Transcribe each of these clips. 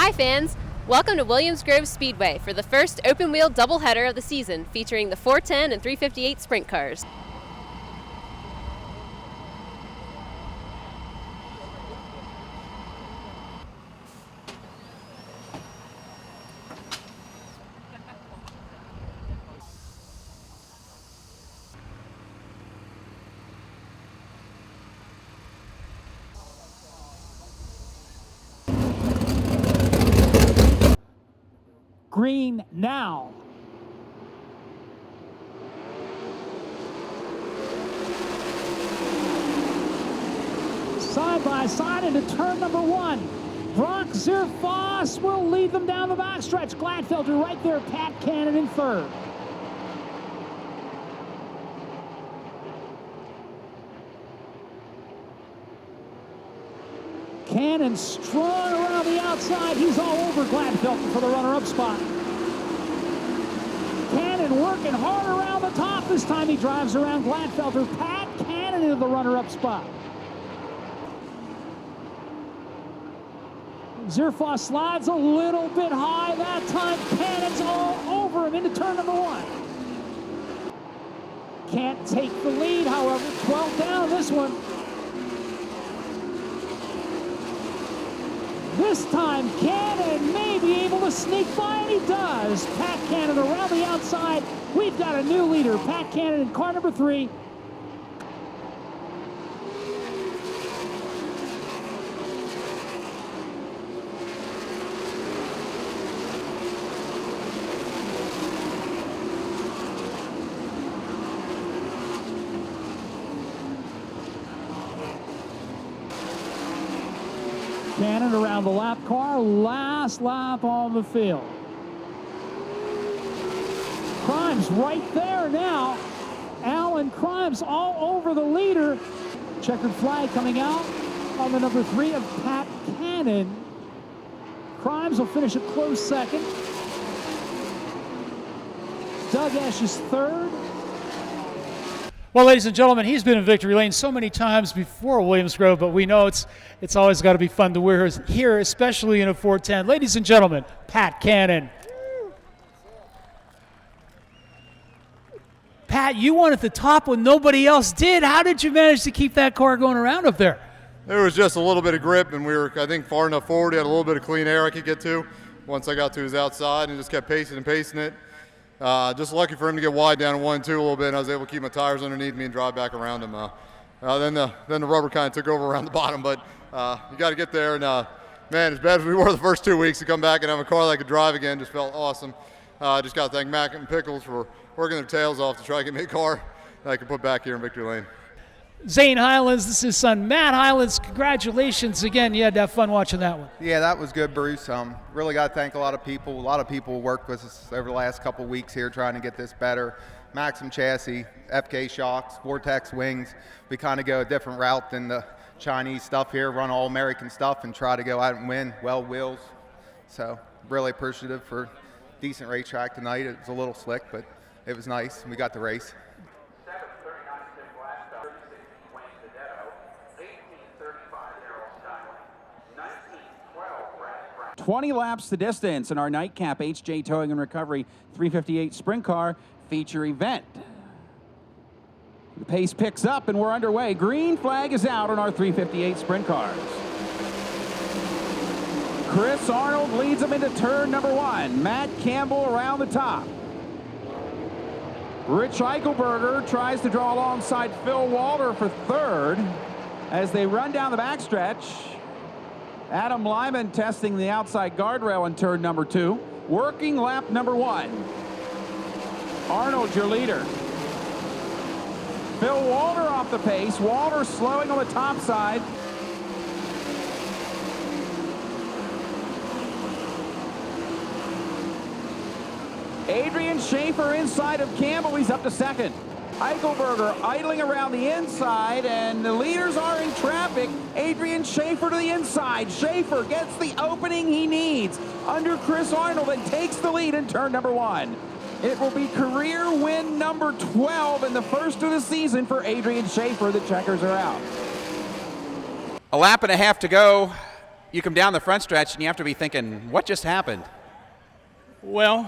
Hi fans! Welcome to Williams Grove Speedway for the first open-wheel doubleheader of the season featuring the 410 and 358 sprint cars. Green now. Side by side into turn number one. Brock Zerfoss will lead them down the backstretch. Gladfelter right there, Pat Cannon in third. Cannon strong around the outside. He's all over Gladfelter for the runner-up spot. Cannon working hard around the top. This time he drives around Gladfelter. Pat Cannon into the runner-up spot. Zerfoss slides a little bit high that time. Cannon's all over him into turn number one. Can't take the lead, however. 12 down this one. This time, Cannon may be able to sneak by, and he does. Pat Cannon around the outside. We've got a new leader, Pat Cannon in car number 3. Cannon around the lap car, last lap on the field. Crimes right there now. Alan Crimes all over the leader. Checkered flag coming out on the number 3 of Pat Cannon. Crimes will finish a close second. Doug Esch is third. Well, ladies and gentlemen, he's been in victory lane so many times before Williams Grove, but we know it's always got to be fun to wear here, especially in a 410. Ladies and gentlemen, Pat Cannon. Pat, you won at the top when nobody else did. How did you manage to keep that car going around up there? There was just a little bit of grip, and we were, I think, far enough forward. He had a little bit of clean air I could get to once I got to his outside, and just kept pacing and pacing it. Just lucky for him to get wide down in 1 and 2 a little bit, and I was able to keep my tires underneath me and drive back around him. Then the rubber kind of took over around the bottom, but you got to get there. And man, as bad as we were the first 2 weeks, to come back and have a car that I could drive again just felt awesome. Just got to thank Mac and Pickles for working their tails off to try to get me a car that I could put back here in victory lane. Zane Highlands, this is his son Matt Highlands. Congratulations again. You had to have fun watching that one. Yeah, that was good, Bruce. Really got to thank a lot of people. A lot of people worked with us over the last couple of weeks here trying to get this better. Maxim chassis, FK shocks, Vortex wings. We kind of go a different route than the Chinese stuff here, run all American stuff and try to go out and win. Well wheels. So really appreciative for a decent racetrack tonight. It was a little slick, but it was nice. We got the race. 20 laps the distance in our nightcap HJ Towing and Recovery 358 Sprint Car feature event. The pace picks up and we're underway. Green flag is out on our 358 Sprint Cars. Chris Arnold leads them into turn number 1. Matt Campbell around the top. Rich Eichelberger tries to draw alongside Phil Walter for third as they run down the backstretch. Adam Lyman testing the outside guardrail in turn number 2. Working lap number 1. Arnold, your leader. Phil Walter off the pace. Walter slowing on the top side. Adrian Schaefer inside of Campbell. He's up to second. Eichelberger idling around the inside, and the leaders are in traffic. Adrian Schaefer to the inside. Schaefer gets the opening he needs under Chris Arnold and takes the lead in turn number 1. It will be career win number 12 and the first of the season for Adrian Schaefer. The checkers are out. A lap and a half to go. you come down the front stretch and you have to be thinking, what just happened? Well,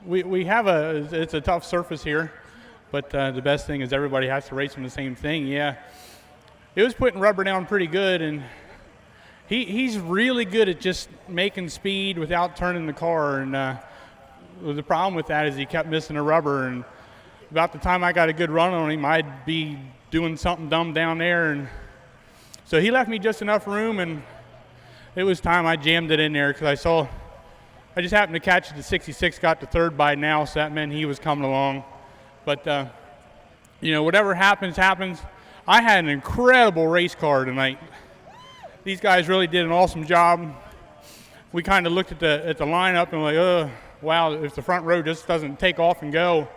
we have it's a tough surface here, but the best thing is everybody has to race on the same thing. Yeah, it was putting rubber down pretty good, and he's really good at just making speed without turning the car. And the problem with that is he kept missing the rubber, and about the time I got a good run on him, I'd be doing something dumb down there, and so he left me just enough room, and it was time I jammed it in there because I just happened to catch it to 66, got to third by now, so that meant he was coming along. But, whatever happens, happens. I had an incredible race car tonight. These guys really did an awesome job. We kind of looked at the lineup and like, wow, if the front row just doesn't take off and go.